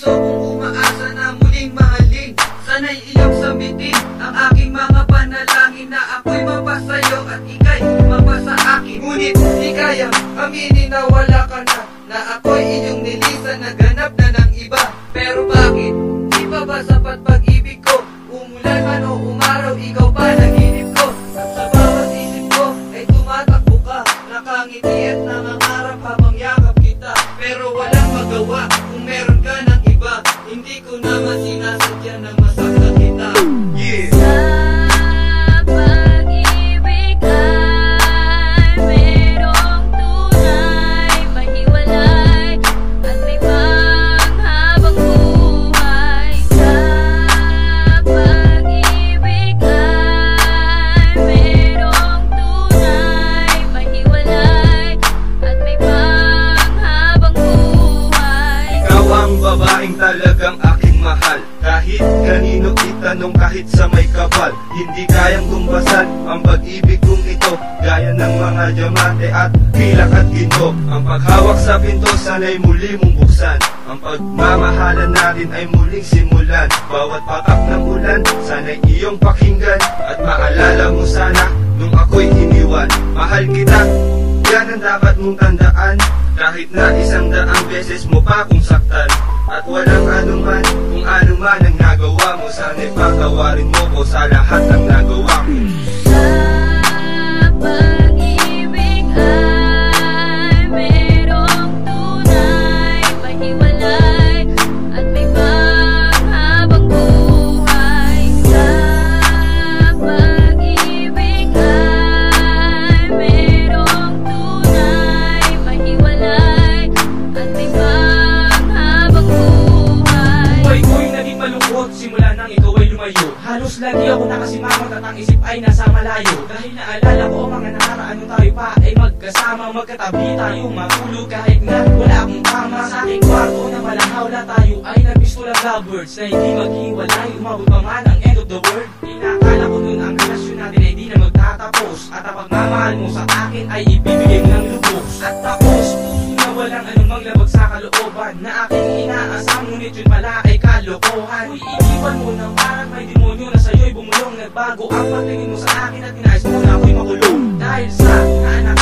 puso kong umaasa na muling mahalin. Sana'y iyong sambitin ang aking mga panalangin, na ako'y mapasayo at ika'y mapasa akin. Ngunit di kayang aminin na wala ka na ako'y inyong nilisan, naganap na ng iba. Pero bakit? Di pa ba sapat pag-ibig ko? Umulan man o umaraw, ikaw pa naginip ko. At sa bawat isip ko ay tumatakbo ka, nakangiti at nangangarap habang yakap kita. Pero walang magawa kung meron ka ng iba. Hindi ko naman sinasadya na masaktan kita. Babaeng talagang aking mahal, kahit kanino itanong, kahit sa may kapal. Hindi kayang tumbasan ang pag-ibig kong ito, gaya ng mga diamante at pilak at ginto. Ang paghawak sa pinto sana'y muli mong buksan, ang pagmamahalan natin ay muling simulan. Bawat patak ng ulan sana'y iyong pakinggan, at maalala mo sana nung ako'y iniwan. Mahal kita, yan ang dapat mong tandaan, kahit na 100 beses mo pa kung saktan. At walang anuman, kung anuman ang nagawa mo, sana'y patawarin mo ko sa lahat ng nagawa ko. Sa pag-ibig ay merong tunay, mahiwalay at may panghabang buhay. Sa pag-ibig ay merong tunay, mahiwalay at may panghabang buhay. Buhay ko'y naging malungkot simula nang ikaw ay lumayo. Halos lagi ako nakasimangot at ang isip ay nasa malayo. Dahil naalala ko ang mga nakaraan nung tayo pa ay magkasama, magkatabi tayo matulog kahit nga wala akong kama. Sa aking kwarto na walang hawla, tayo ay nagpistulang lovebirds na hindi maghiwalay, umabot pa man ang end of the world. Inakala ko nun ang relasyon natin ay di na magtatapos, at ang pagmamahal mo sa akin ay ibibigay mo ng lubos. At tapos puso na walang anumang labag sa kalooban, na aking inaasam ngunit yun pala ay kalokohan. Uy, iniwan mo na parang may demonyo na sa'yo'y bumulong. Nagbago ang pagtingin mo sa akin at tinais mo na ako'y makulong. Dahil sa anak